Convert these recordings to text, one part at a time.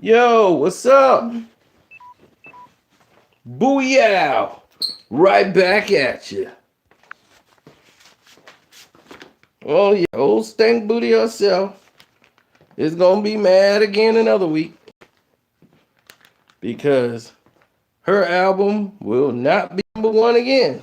Yo, what's up? Booyah! Right back at you. Oh, yeah, old stank booty herself is gonna be mad again another week because her album will not be number one again.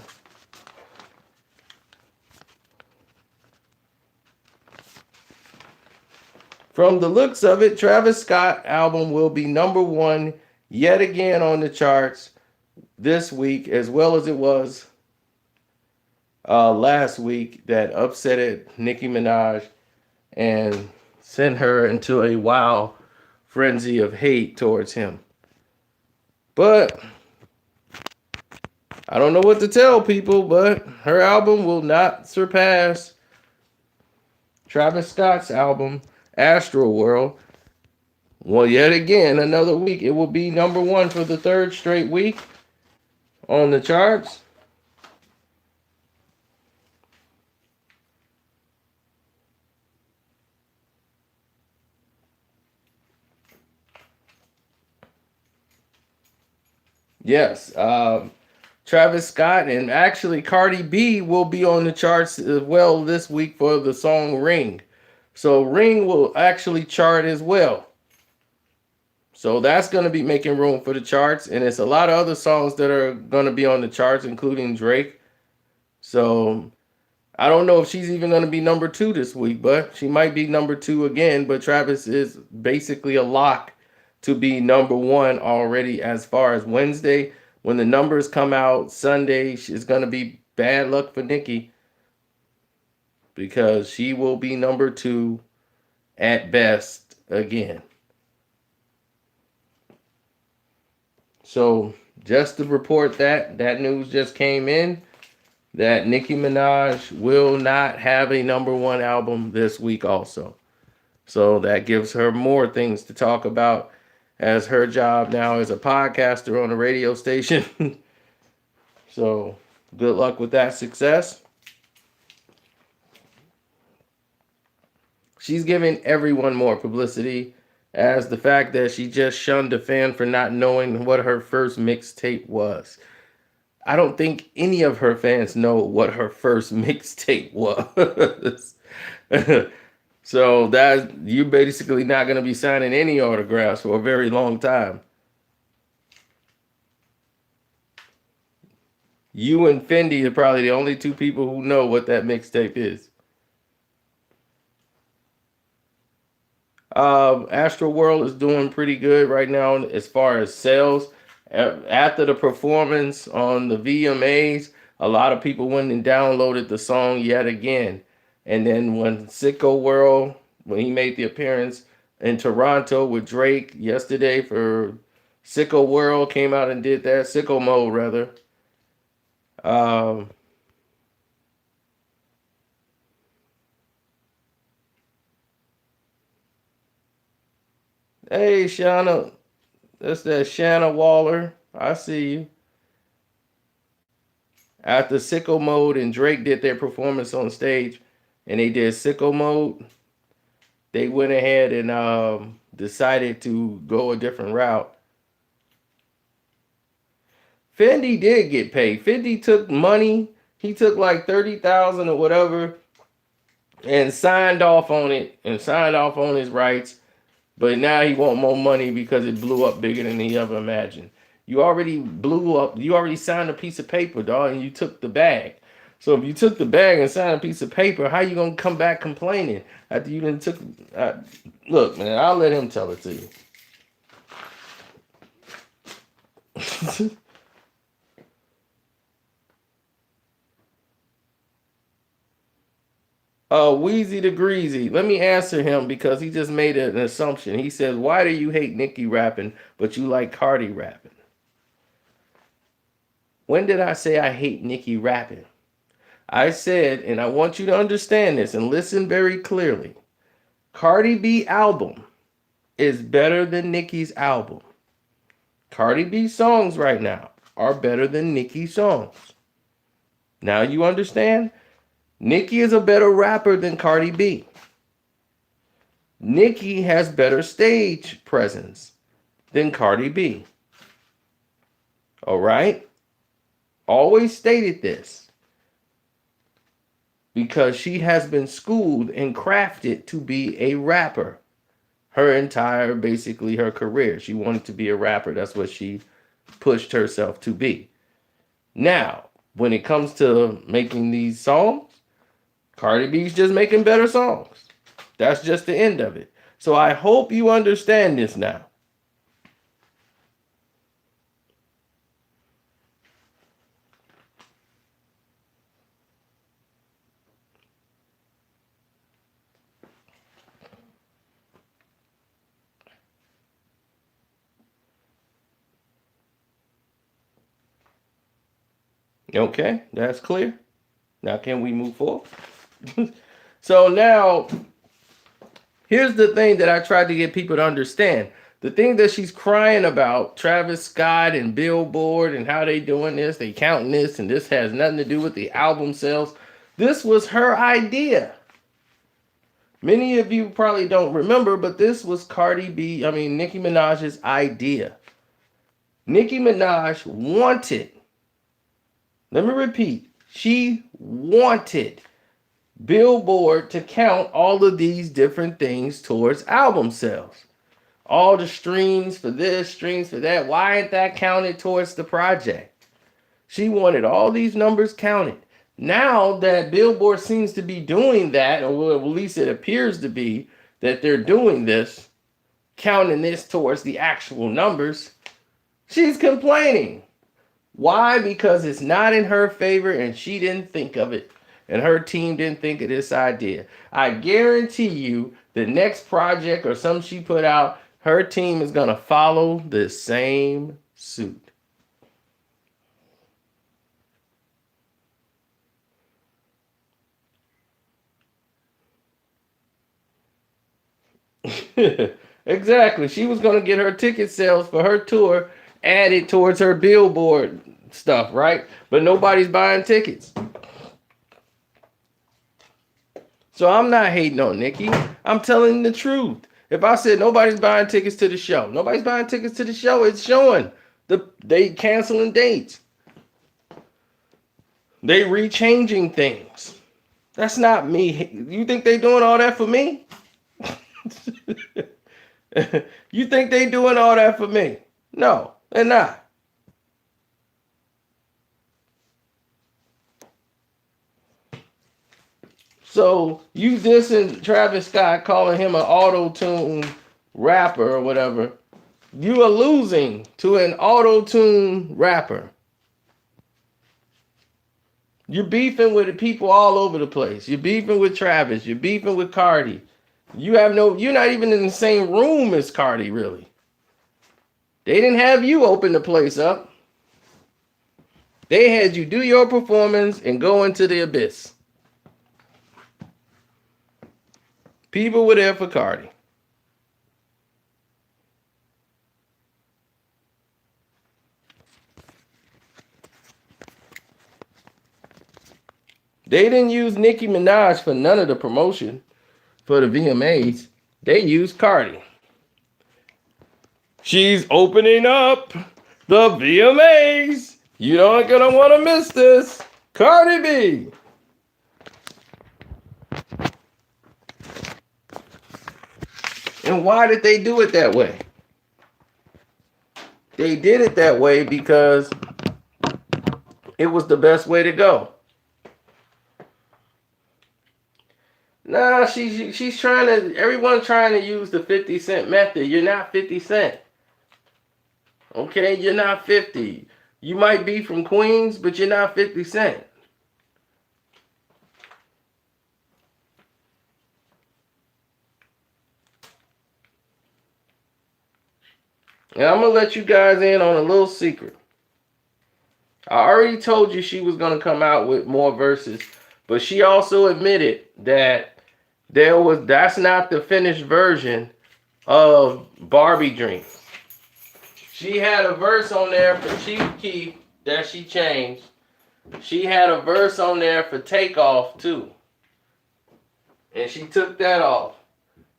From the looks of it, Travis Scott album will be number one yet again on the charts this week, as well as it was last week that upset Nicki Minaj and sent her into a wild frenzy of hate towards him. But I don't know what to tell people, but her album will not surpass Travis Scott's album, Astro World. Well, yet again, another week, it will be number one for the third straight week on the charts. Yes, Travis Scott and actually Cardi B will be on the charts as well this week for the song Ring. So Ring will actually chart as well. So that's going to be making room for the charts. And it's a lot of other songs that are going to be on the charts, including Drake. So I don't know if she's even going to be number two this week, but she might be number two again. But Travis is basically a lock to be number one already as far as Wednesday. When the numbers come out Sunday, it's going to be bad luck for Nicki because she will be number two at best again. So just to report that news just came in that Nicki Minaj will not have a number one album this week also. So that gives her more things to talk about as her job now is a podcaster on a radio station. So good luck with that success. She's giving everyone more publicity as the fact that she just shunned a fan for not knowing what her first mixtape was. I don't think any of her fans know what her first mixtape was. So that you're basically not going to be signing any autographs for a very long time. You and Fendi are probably the only two people who know what that mixtape is. Astro World is doing pretty good right now as far as sales. After the performance on the VMAs, a lot of people went and downloaded the song yet again. And then when Sicko World, when he made the appearance in Toronto with Drake yesterday for Sicko World, came out and did that, Sicko Mode rather. Hey, Shauna, that's that Shanna Waller. I see you. After Sicko Mode and Drake did their performance on stage, and they did Sicko Mode, they went ahead and decided to go a different route. Fendi did get paid. Fendi took money. He took like 30,000 or whatever, and signed off on it and signed off on his rights. But now he want more money because it blew up bigger than he ever imagined. You already blew up. You already signed a piece of paper, dog, and you took the bag. So if you took the bag and signed a piece of paper, how you gonna come back complaining after you didn't took? Look, man, I'll let him tell it to you. Wheezy the Greasy. Let me answer him because he just made an assumption. He says, "Why do you hate Nicki rapping, but you like Cardi rapping?" When did I say I hate Nicki rapping? I said, and I want you to understand this and listen very clearly. Cardi B album is better than Nicki's album. Cardi B songs right now are better than Nicki songs. Now you understand? Nicki is a better rapper than Cardi B. Nicki has better stage presence. than Cardi B. All right? Always stated this. Because she has been schooled and crafted to be a rapper. Her entire, basically her career. She wanted to be a rapper. That's what she pushed herself to be. Now, when it comes to making these songs, Cardi B's just making better songs. That's just the end of it. So I hope you understand this now. Okay, that's clear. Now can we move forward? So now, here's the thing that I tried to get people to understand. The thing that she's crying about, Travis Scott and Billboard and how they doing this, they counting this, and this has nothing to do with the album sales. This was her idea. Many of you probably don't remember, but this was Nicki Minaj's idea. Nicki Minaj wanted, let me repeat, she wanted Billboard to count all of these different things towards album sales. All the streams for this, streams for that. Why ain't that counted towards the project? She wanted all these numbers counted. Now that Billboard seems to be doing that, or at least it appears to be that they're doing this, counting this towards the actual numbers, she's complaining. Why? Because it's not in her favor and she didn't think of it. And her team didn't think of this idea. I guarantee you the next project or something she put out, her team is going to follow the same suit. Exactly. She was going to get her ticket sales for her tour added towards her Billboard stuff, right? But nobody's buying tickets. So I'm not hating on Nicki. I'm telling the truth. If I said nobody's buying tickets to the show, nobody's buying tickets to the show, it's showing. They canceling dates. They rechanging things. That's not me. You think they doing all that for me? You think they doing all that for me? No, they're not. So you dissing Travis Scott, calling him an auto-tune rapper or whatever. You are losing to an auto-tune rapper. You're beefing with people all over the place. You're beefing with Travis. You're beefing with Cardi. You're not even in the same room as Cardi, really. They didn't have you open the place up. They had you do your performance and go into the abyss. People were there for Cardi. They didn't use Nicki Minaj for none of the promotion for the VMAs. They used Cardi. She's opening up the VMAs. You aren't going to want to miss this. Cardi B. And why did they do it that way? They did it that way because it was the best way to go. Nah, she's trying to, everyone's trying to use the 50 Cent method. You're not 50 Cent. Okay, you're not 50. You might be from Queens, but you're not 50 Cent. And I'm going to let you guys in on a little secret. I already told you she was going to come out with more verses, but she also admitted that that's not the finished version of Barbie Dreams. She had a verse on there for Chief Keef that she changed. She had a verse on there for Takeoff too. And she took that off.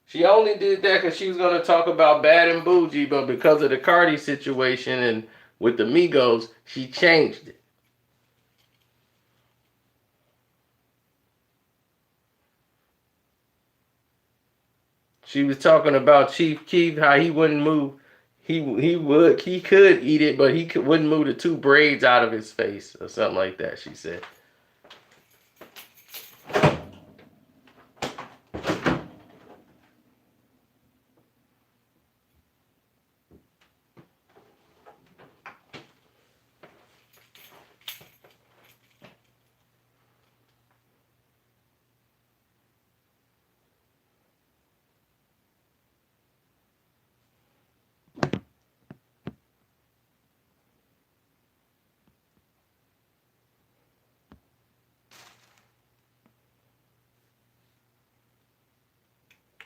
She only did that because she was gonna talk about Bad and Bougie, but because of the Cardi situation and with the Migos, she changed it. She was talking about Chief Keef, how he wouldn't move. He could eat it, but wouldn't move the two braids out of his face or something like that. She said.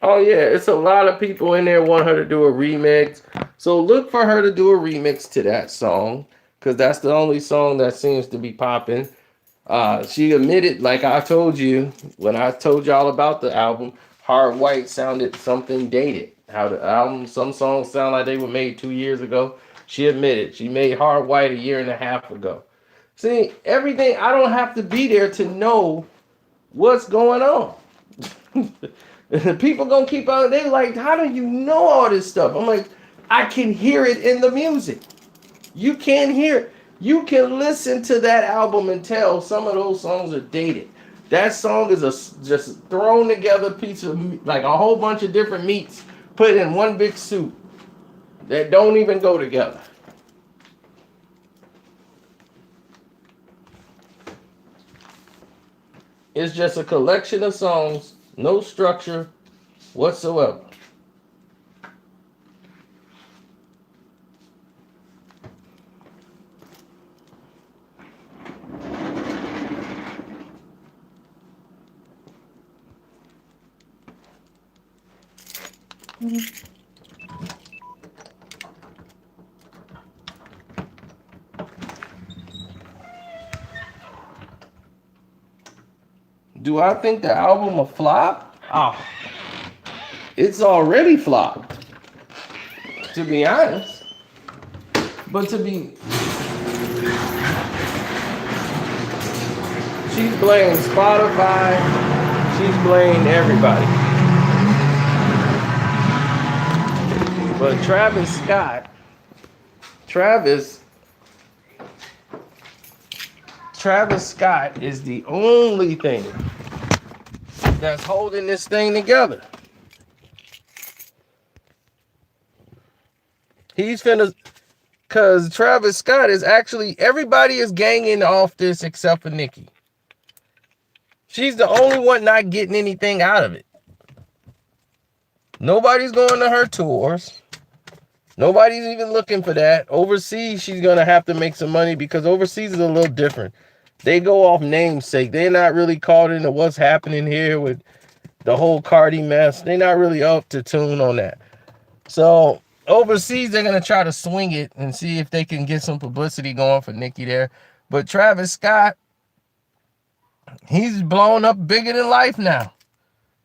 Oh yeah, it's a lot of people in there want her to do a remix. So look for her to do a remix to that song, because that's the only song that seems to be popping. She admitted, like I told you when I told y'all about the album, Hard White sounded something dated. How the album, some songs sound like they were made 2 years ago. She admitted she made Hard White a year and a half ago. See, everything, I don't have to be there to know what's going on. People gonna keep on, they like, how do you know all this stuff? I'm like, I can hear it in the music. You can hear it. You can listen to that album and tell some of those songs are dated. That song is a just thrown together piece of, like a whole bunch of different meats put in one big soup that don't even go together. It's just a collection of songs, no structure whatsoever. Do I think the album a flop? Oh, it's already flopped, to be honest. But to be, she's blaming Spotify. She's blaming everybody. But Travis Scott is the only thing that's holding this thing together. He's finna, cause Travis Scott is actually, everybody is ganging off this except for Nicki. She's the only one not getting anything out of it. Nobody's going to her tours. Nobody's even looking for that. Overseas, she's gonna have to make some money because overseas is a little different. They go off namesake. They're not really caught into what's happening here with the whole Cardi mess. They're not really up to tune on that. So overseas, they're gonna try to swing it and see if they can get some publicity going for Nicki there. But Travis Scott, he's blown up bigger than life now.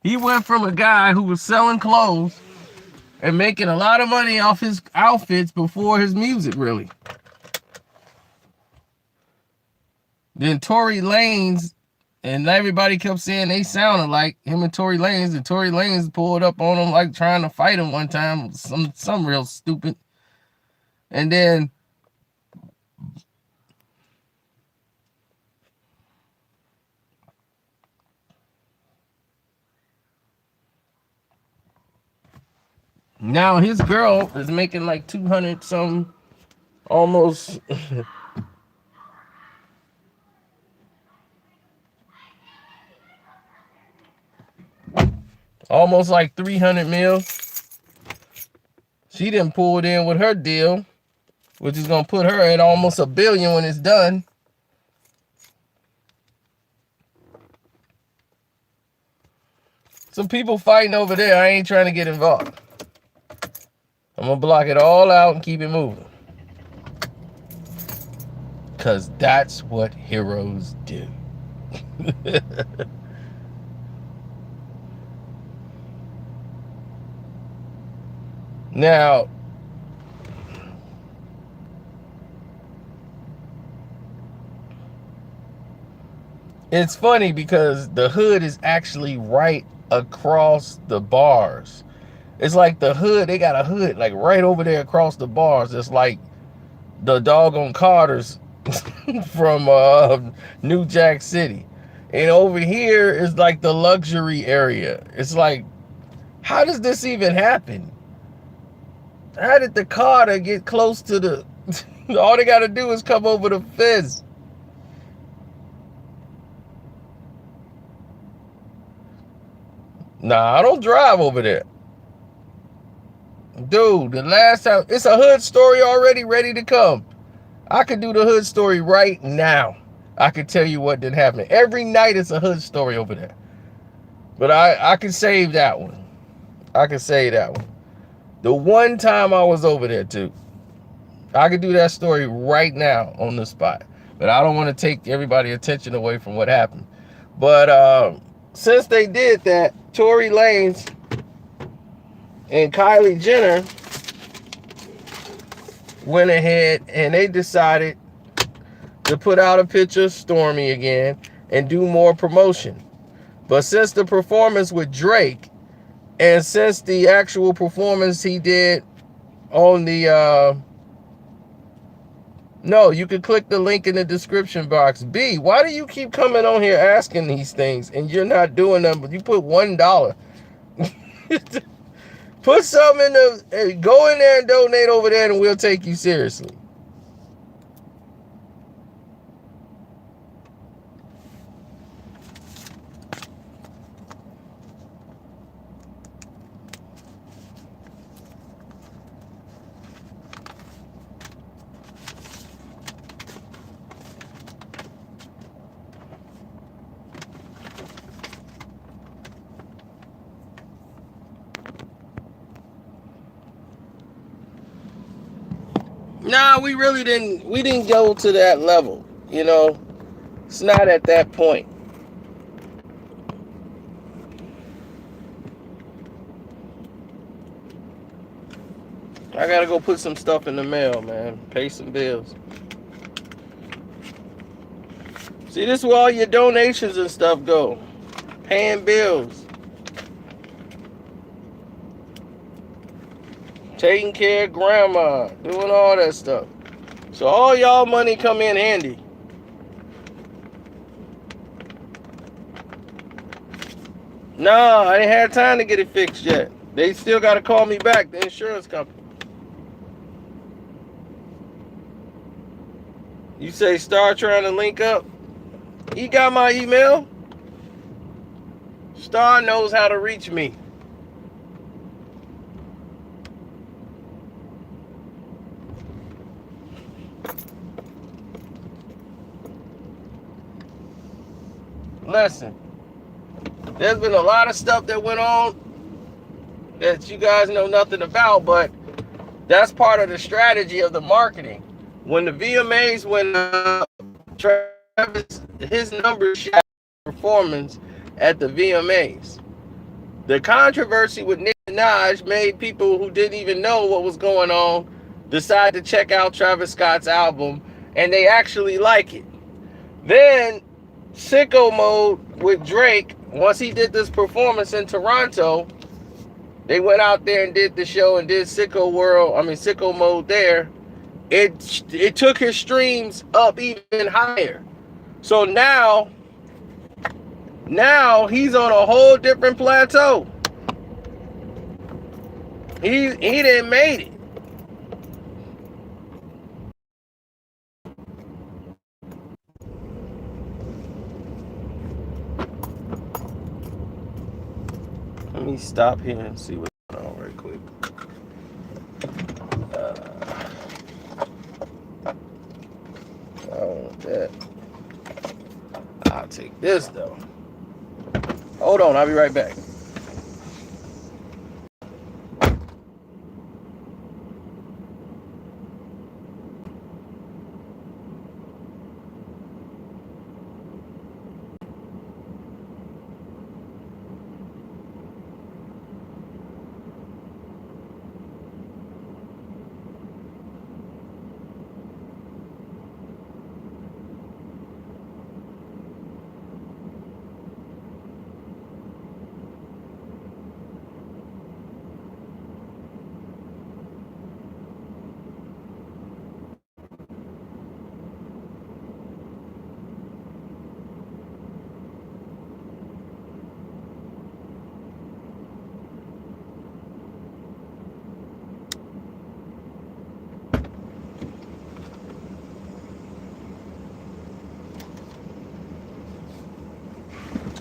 He went from a guy who was selling clothes and making a lot of money off his outfits before his music, really. Then Tory Lanez, and everybody kept saying they sounded like him and Tory Lanez, and Tory Lanez pulled up on him like trying to fight him one time, some real stupid. And then now his girl is making like 200 some, almost almost like 300 mil. She didn't pull it in with her deal, which is gonna put her at almost $1 billion when it's done. Some people fighting over there. I ain't trying to get involved. I'm gonna block it all out and keep it moving. Cause that's what heroes do. Now, it's funny because the hood is actually right across the bars. It's like the hood, they got a hood like right over there across the bars. It's like the doggone Carters from New Jack City. And over here is like the luxury area. It's like, how does this even happen? How did the Carter get close to the... All they got to do is come over the fence. Nah, I don't drive over there. Dude, the last time... It's a hood story already ready to come. I could do the hood story right now. I could tell you what did happen. Every night it's a hood story over there. But I can save that one. I can say that one. The one time I was over there too. I could do that story right now on the spot. But I don't want to take everybody's attention away from what happened. But since they did that, Tory Lanez and Kylie Jenner went ahead and they decided to put out a picture of Stormy again and do more promotion. But since the performance with Drake, and since the actual performance he did on the no, you can click the link in the description box. B, why do you keep coming on here asking these things and you're not doing them? But you put $1. Put something in the... Go in there and donate over there and we'll take you seriously. Nah, we didn't go to that level, you know. It's not at that point. I gotta go put some stuff in the mail, man. Pay some bills. See, this is where all your donations and stuff go. Paying bills. Taking care of grandma. Doing all that stuff. So all y'all money come in handy. Nah, I ain't had time to get it fixed yet. They still got to call me back, the insurance company. You say Star trying to link up? He got my email. Star knows how to reach me. Listen, there's been a lot of stuff that went on that you guys know nothing about, but that's part of the strategy of the marketing. When the VMAs went up, Travis, his numbers shot performance at the VMAs. The controversy with Nicki Minaj made people who didn't even know what was going on decide to check out Travis Scott's album, and they actually like it. Then Sicko Mode with Drake, once he did this performance in Toronto, they went out there and did the show and did Sicko Mode there. It took his streams up even higher. So now he's on a whole different plateau. He didn't made it. Let me stop here and see what's going on right quick. I don't want that. I'll take this though. Hold on, I'll be right back.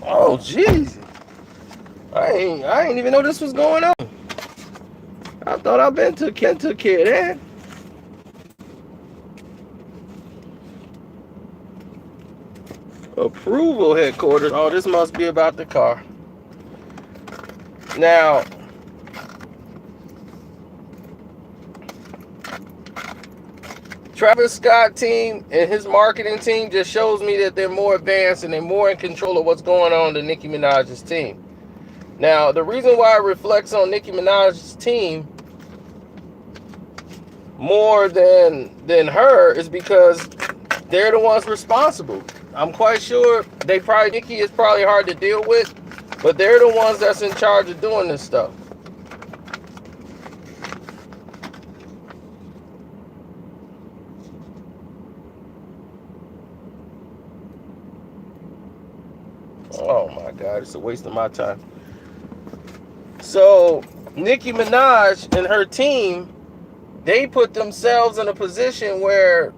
Oh, jeez. I ain't even know this was going on. I thought I took care of that. Approval headquarters. Oh, this must be about the car. Now, Travis Scott team and his marketing team just shows me that they're more advanced and they're more in control of what's going on than Nicki Minaj's team. Now, the reason why it reflects on Nicki Minaj's team more than her is because they're the ones responsible. I'm quite sure Nicki is probably hard to deal with, but they're the ones that's in charge of doing this stuff. Oh my God, it's a waste of my time. So Nicki Minaj and her team, they put themselves in a position where,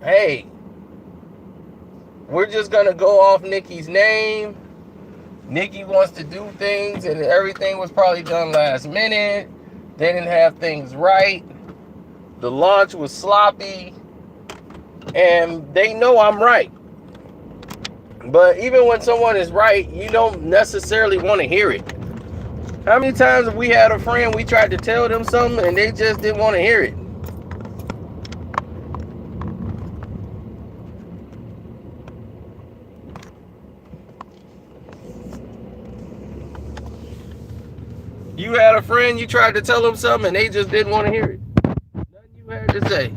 hey, we're just gonna go off Nicki's name. Nicki wants to do things, and everything was probably done last minute. They didn't have things right. The launch was sloppy, and they know I'm right. But even when someone is right, you don't necessarily want to hear it. How many times have we had a friend, we tried to tell them something, and they just didn't want to hear it? You had a friend, you tried to tell them something, and they just didn't want to hear it. Nothing you had to say.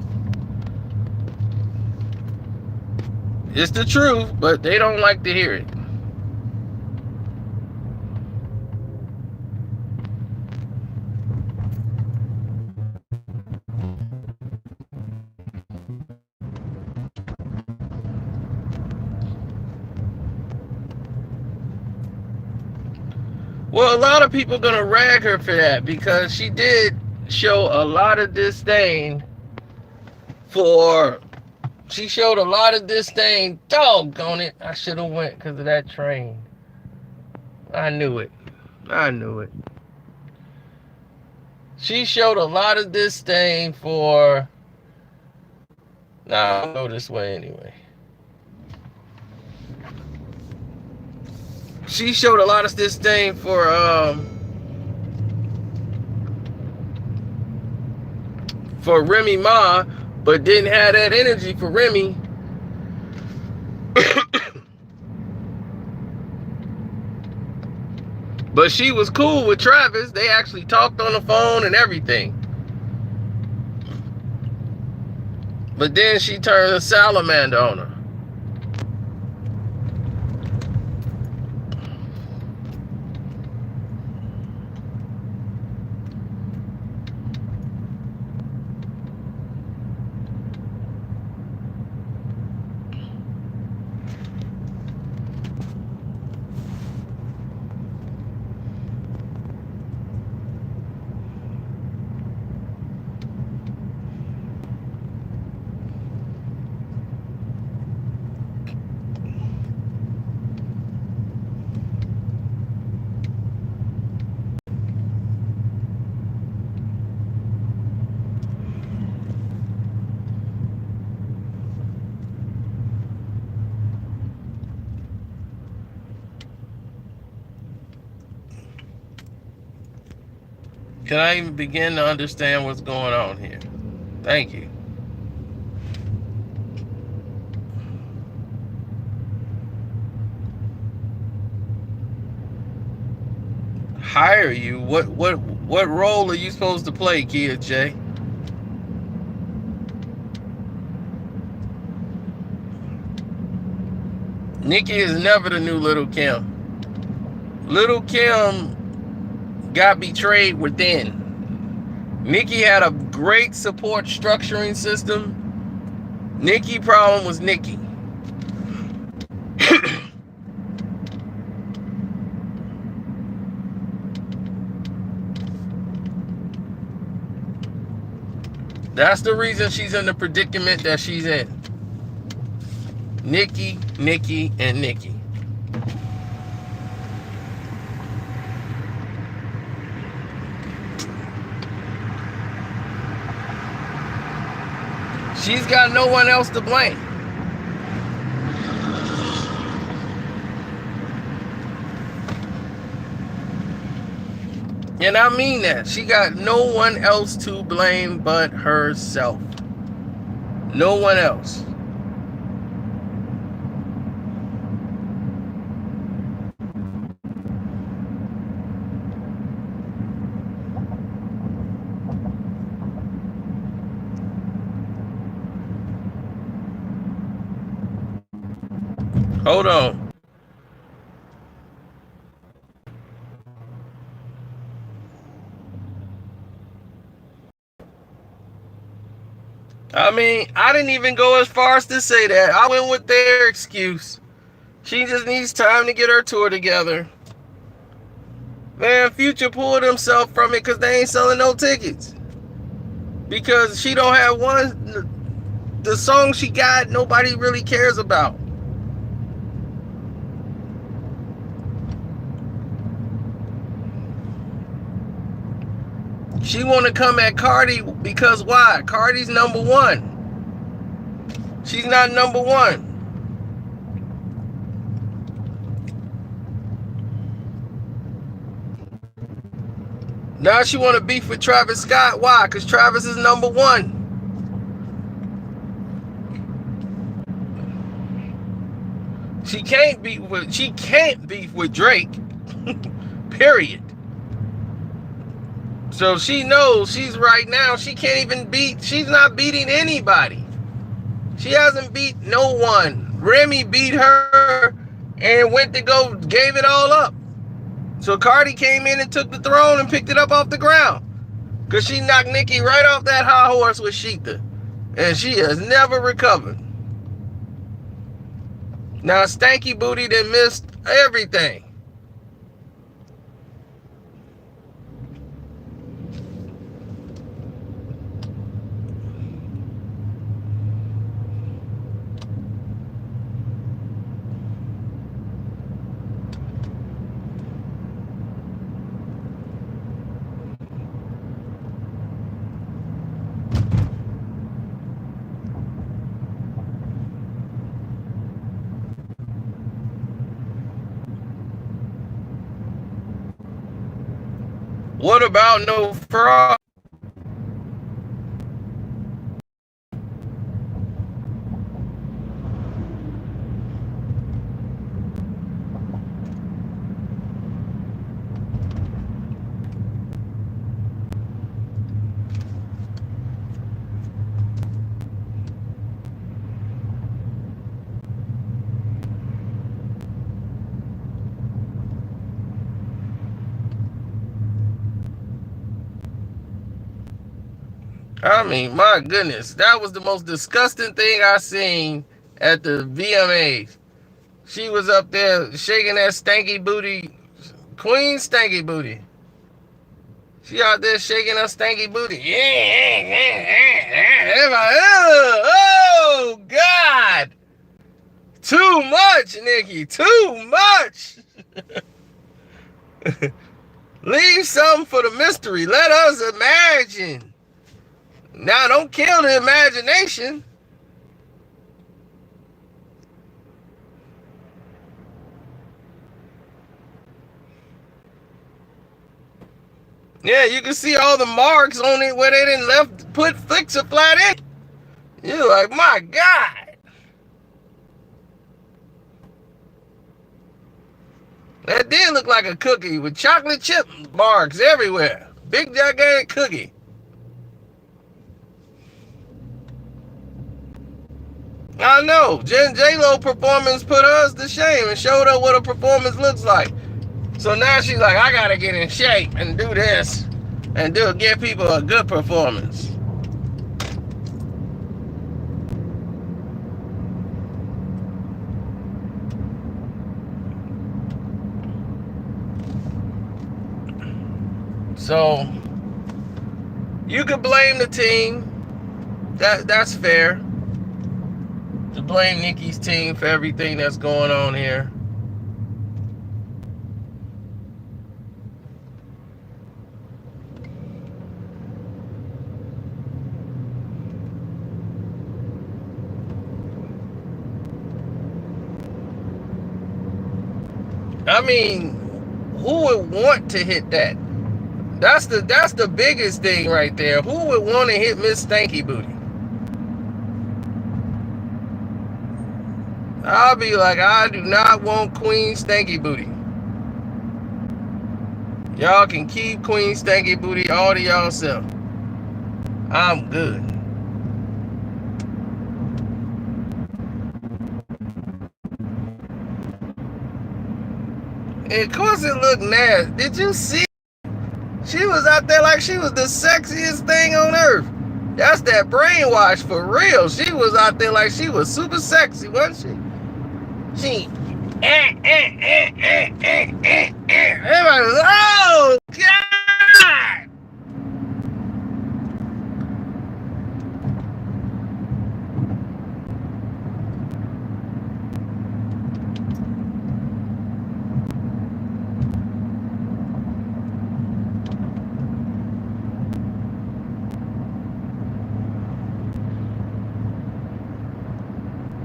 It's the truth, but they don't like to hear it. Well, a lot of people are going to rag her for that because she did show a lot of disdain she showed a lot of disdain. Doggone it. I should have went because of that train. I knew it. She showed a lot of disdain for... I'll go this way anyway. She showed a lot of disdain for Remy Ma, but didn't have that energy for Remy. But she was cool with Travis. They actually talked on the phone and everything. But then she turned a salamander on her. Can I even begin to understand what's going on here? Thank you. Hire you? What role are you supposed to play, Kia J? Nicki is never the new Little Kim. Little Kim got betrayed within. Nicki had a great support structuring system. Nicki problem was Nicki. That's the reason she's in the predicament that she's in. Nicki, and Nicki. She's got no one else to blame. And I mean that. She got no one else to blame but herself. No one else. Hold on. I mean, I didn't even go as far as to say that. I went with their excuse. She just needs time to get her tour together. Man, Future pulled himself from it because they ain't selling no tickets. Because she don't have one. The song she got, nobody really cares about. She want to come at Cardi because why? Cardi's number one. She's not number one. Now she want to beef with Travis Scott. Why? Because Travis is number one. She can't beef with Drake. Period. So she knows she's right now. She can't even beat. She's not beating anybody. She hasn't beat no one. Remy beat her and went to go, gave it all up. So Cardi came in and took the throne and picked it up off the ground. Because she knocked Nicki right off that high horse with Sheetha. And she has never recovered. Now Stanky Booty done missed everything. What about no fraud? I mean, my goodness, that was the most disgusting thing I seen at the VMAs. She was up there shaking that stanky booty, Queen Stanky Booty. She out there shaking her stanky booty. Oh, God. Too much, Nicki. Too much. Leave something for the mystery. Let us imagine. Now, don't kill the imagination. Yeah, you can see all the marks on it where they didn't put fix a flat in. You're like, my God. That did look like a cookie with chocolate chip marks everywhere. Big gigantic cookie. I know. J-Lo performance put us to shame and showed her what a performance looks like. So now she's like, I gotta get in shape and do this and give people a good performance. So you could blame the team. That's fair. To blame Nicki's team for everything that's going on here. I mean, who would want to hit that? That's the biggest thing right there. Who would want to hit Miss Stanky Booty? I'll be like, I do not want Queen Stanky Booty. Y'all can keep Queen Stanky Booty all to y'allself. I'm good. And of course it looked nasty. Did you see? She was out there like she was the sexiest thing on earth. That's that brainwash for real. She was out there like she was super sexy, wasn't she? She everybody was, oh God!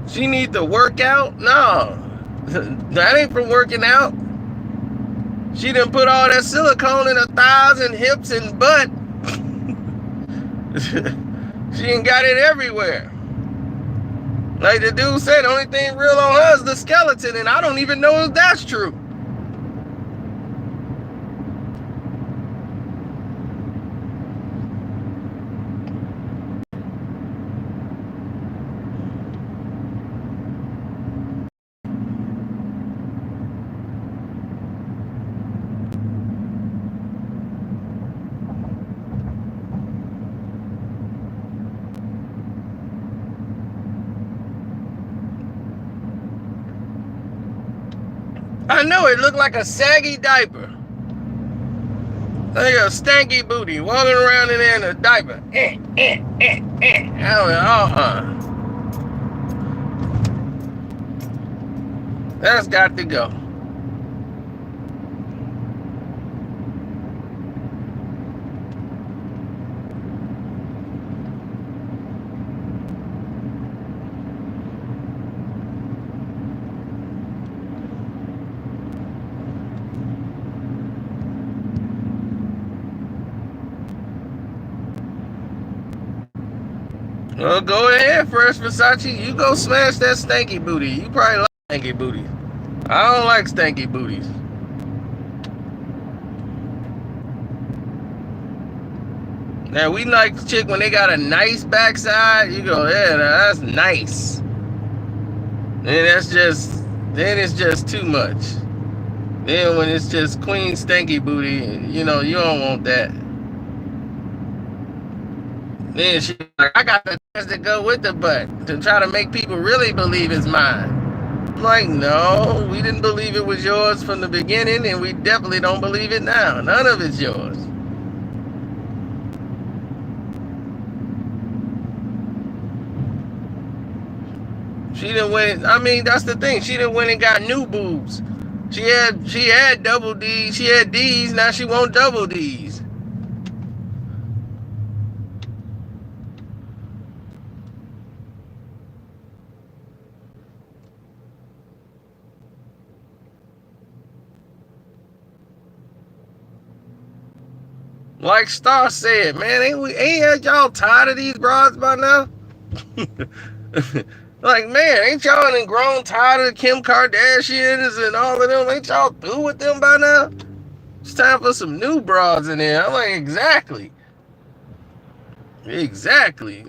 She need to work out? No. That ain't from working out. She done put all that silicone in her thighs and hips and butt. She ain't got it everywhere. Like the dude said, the only thing real on her is the skeleton, and I don't even know if that's true. I know it looked like a saggy diaper. Like a stanky booty walking around in there in a diaper. That's got to go. Well, go ahead, Fresh Versace. You go smash that stanky booty. You probably like stanky booties. I don't like stanky booties. Now, we like the chick when they got a nice backside. You go, yeah, that's nice. And then it's just too much. Then when it's just queen stanky booty, you know, you don't want that. Then she's like, I got the dress to go with the butt to try to make people really believe it's mine. I'm like, no, we didn't believe it was yours from the beginning, and we definitely don't believe it now. None of it's yours. She didn't win. I mean, that's the thing. She didn't win and got new boobs. She had double D's. She had D's. Now she want double D's. Like Star said, man, ain't y'all tired of these broads by now? Like, man, ain't y'all done grown tired of Kim Kardashians and all of them? Ain't y'all through with them by now? It's time for some new broads in there. I'm like, exactly. Exactly.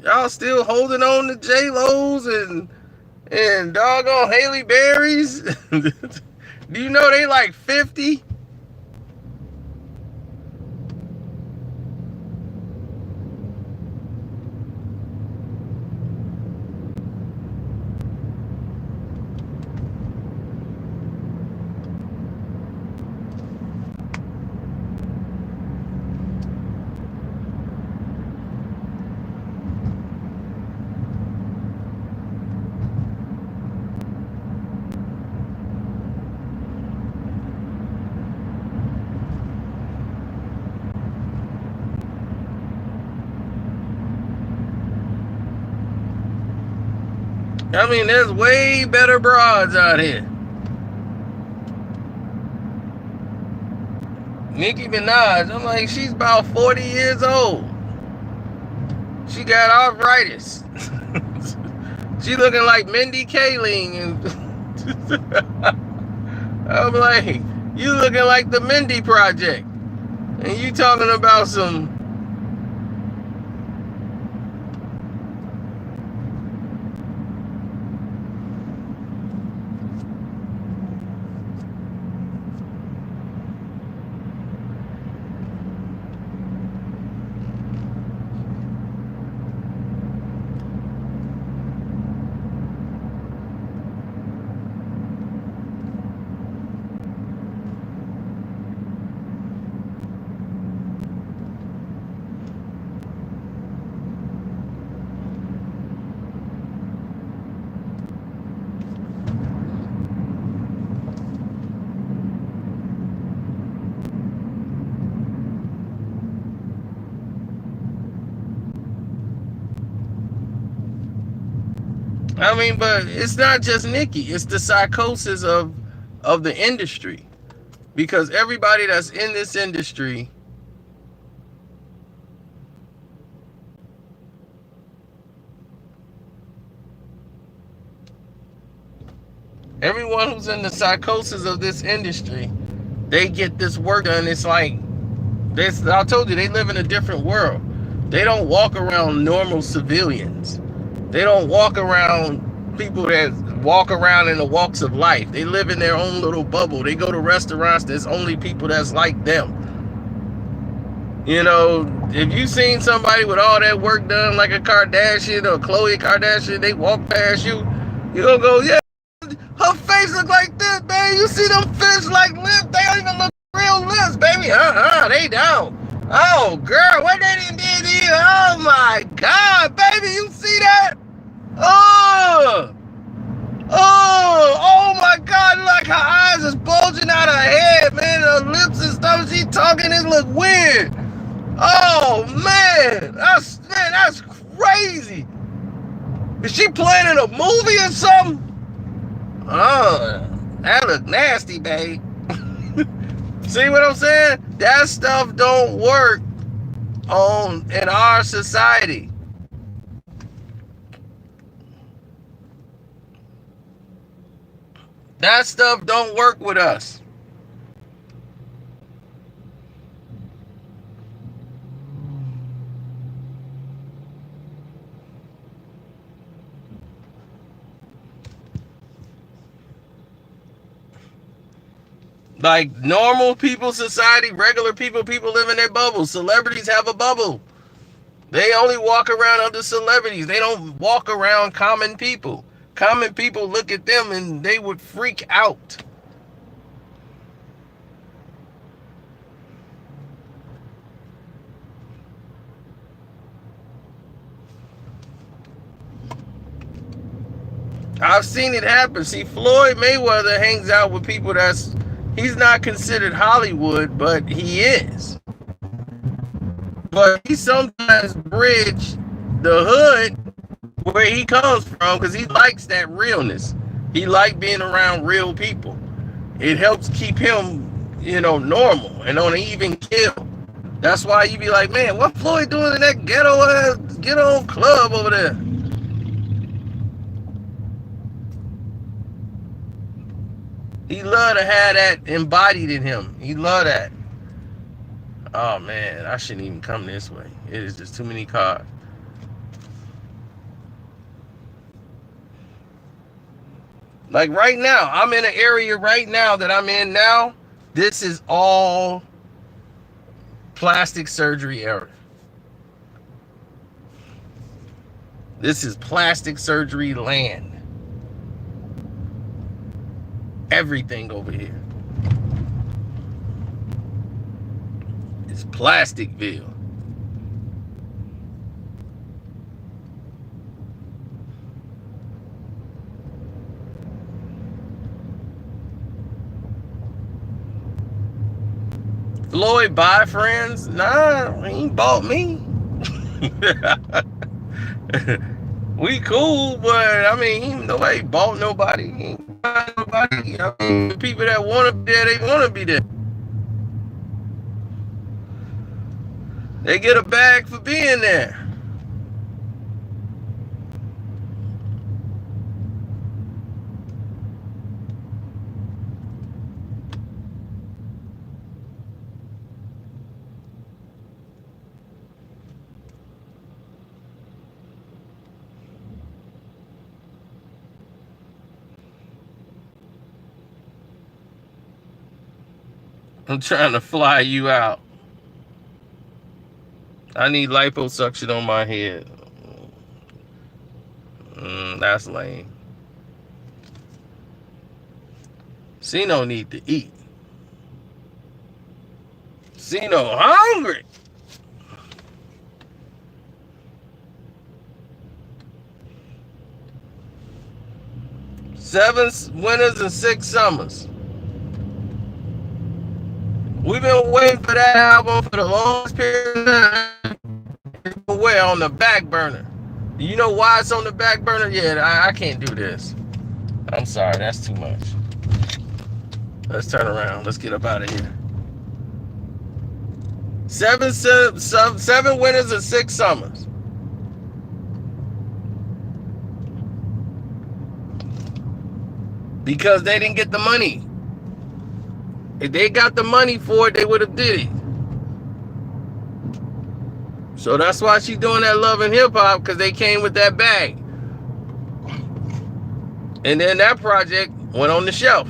Y'all still holding on to J-Lo's and doggone Haley Berry's? Do you know they like 50? I mean, there's way better broads out here. Nicki Minaj. I'm like, she's about 40 years old. She got arthritis. She looking like Mindy Kaling, and I'm like, you looking like the Mindy Project, and you talking about some. I mean, but it's not just Nicki. It's the psychosis of the industry, because everybody that's in this industry, everyone who's in the psychosis of this industry, they get this work done. It's like this. I told you, they live in a different world. They don't walk around normal civilians. They don't walk around people that walk around in the walks of life. They live in their own little bubble. They go to restaurants, there's only people that's like them. You know, if you seen somebody with all that work done, like a Kardashian or Khloe Kardashian, they walk past you, you gonna go, yeah, her face look like this, man. You see them fish like lips, they don't even look real lips, baby. They don't. Oh, girl, what they did here? Oh my God, baby, you see that? Oh my God, like her eyes is bulging out her head, man. Her lips and stuff, she talking, it look weird. Oh man, that's crazy. Is she playing in a movie or something? Oh, that look nasty, babe. See what I'm saying? That stuff don't work in our society. That stuff don't work with us. Like normal people, society, regular people live in their bubbles. Celebrities have a bubble. They only walk around under celebrities. They don't walk around common people. Common people look at them and they would freak out. I've seen it happen. See, Floyd Mayweather hangs out with people he's not considered Hollywood, but he is. But he sometimes bridge the hood where he comes from, because he likes that realness. He likes being around real people. It helps keep him, normal and on an even keel. That's why you be like, man, what Floyd doing in that ghetto club over there? He love to have that embodied in him. He love that. Oh man, I shouldn't even come this way. It is just too many cars. Like right now, I'm in an area right now that I'm in now. This is all plastic surgery area. This is plastic surgery land. Everything over here. It's Plasticville. Floyd buy friends? Nah, he ain't bought me. We cool, but I mean, nobody bought nobody. He ain't buying nobody. I mean, the people that want to be there, they want to be there. They get a bag for being there. I'm trying to fly you out. I need liposuction on my head. That's lame. Sino need to eat. Sino hungry. Seven winters and 6 summers. We've been waiting for that album for the longest period of time. It's been on the back burner. You know why it's on the back burner? Yeah, I can't do this. I'm sorry, that's too much. Let's turn around. Let's get up out of here. Seven winters and 6 summers. Because they didn't get the money. If they got the money for it, they would have did it. So that's why she's doing that Love and Hip Hop, because they came with that bag. And then that project went on the shelf.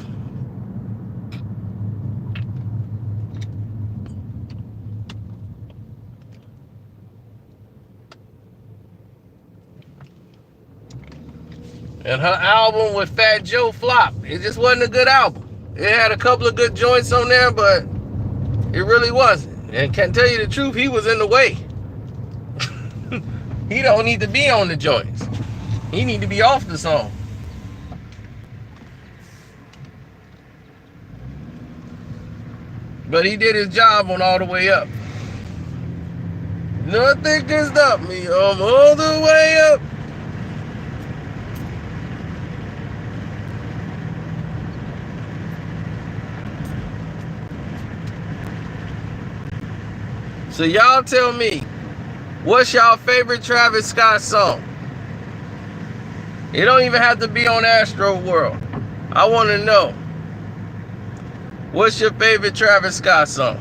And her album with Fat Joe flopped. It just wasn't a good album. It had a couple of good joints on there, but it really wasn't. And can tell you the truth, he was in the way. He don't need to be on the joints. He need to be off the song. But he did his job on All the Way Up. Nothing can stop me. I'm all the way up. So y'all tell me, what's y'all favorite Travis Scott song? It don't even have to be on Astro World. I want to know, what's your favorite Travis Scott song?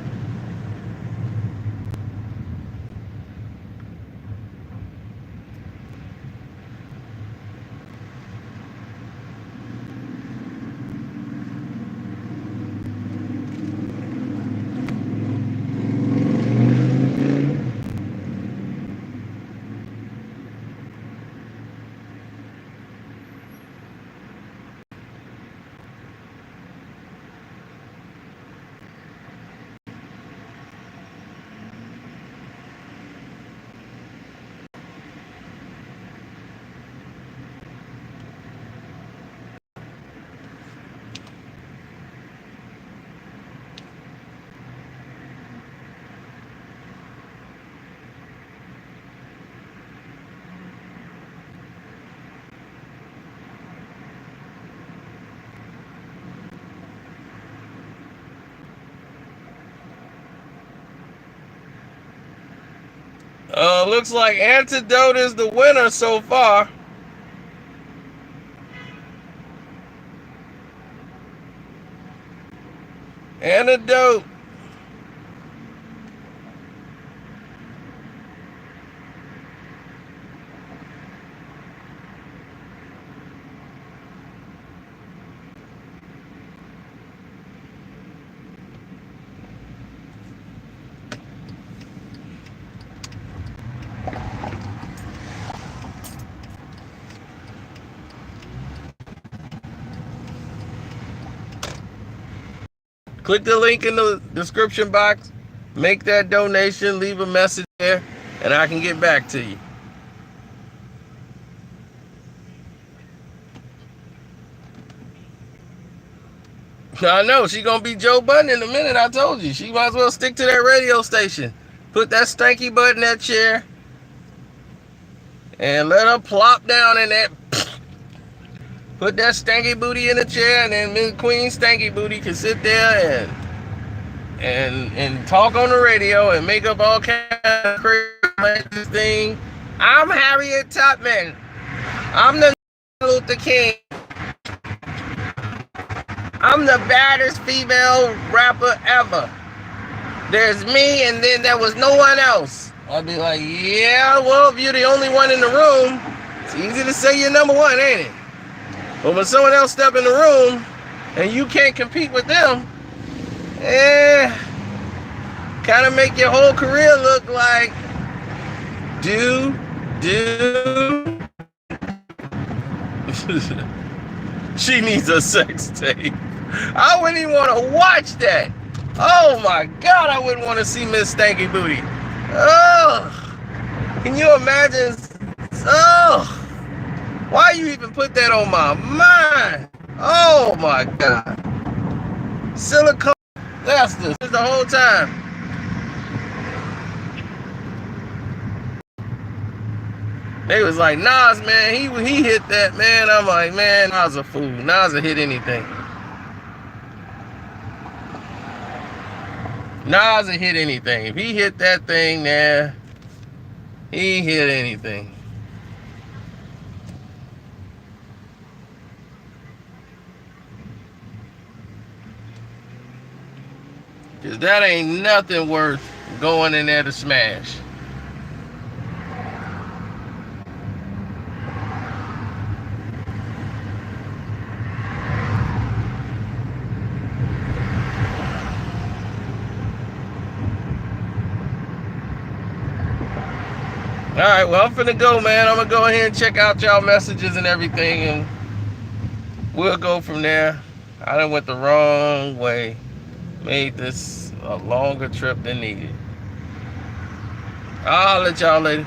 Looks like Antidote is the winner so far. Antidote. Click the link in the description box, make that donation, leave a message there, and I can get back to you. I know, she gonna be Joe Budden in a minute, I told you. She might as well stick to that radio station. Put that stanky butt in that chair, and let her plop down in that. Put that stanky booty in the chair, and then Miss Queen Stanky Booty can sit there and talk on the radio and make up all kinds of crazy thing. I'm Harriet Tubman. I'm the Luther King. I'm the baddest female rapper ever. There's me, and then there was no one else. I'd be like, yeah, well, if you're the only one in the room, it's easy to say you're number one, ain't it? But when someone else step in the room and you can't compete with them, kind of make your whole career look like do. She needs a sex tape. I wouldn't even want to watch that. Oh my God, I wouldn't want to see Miss Stanky Booty. Oh, can you imagine? Oh, why you even put that on my mind? Oh my God. Silicone. That's the whole time. They was like, Nas, man, he hit that, man. I'm like, man, Nas a fool. Nas will hit anything. Nas will hit anything. If he hit that thing there, he hit anything. Because that ain't nothing worth going in there to smash. All right, well, I'm finna go, man. I'm gonna go ahead and check out y'all messages and everything, and we'll go from there. I done went the wrong way. Made this a longer trip than needed. I'll let y'all later.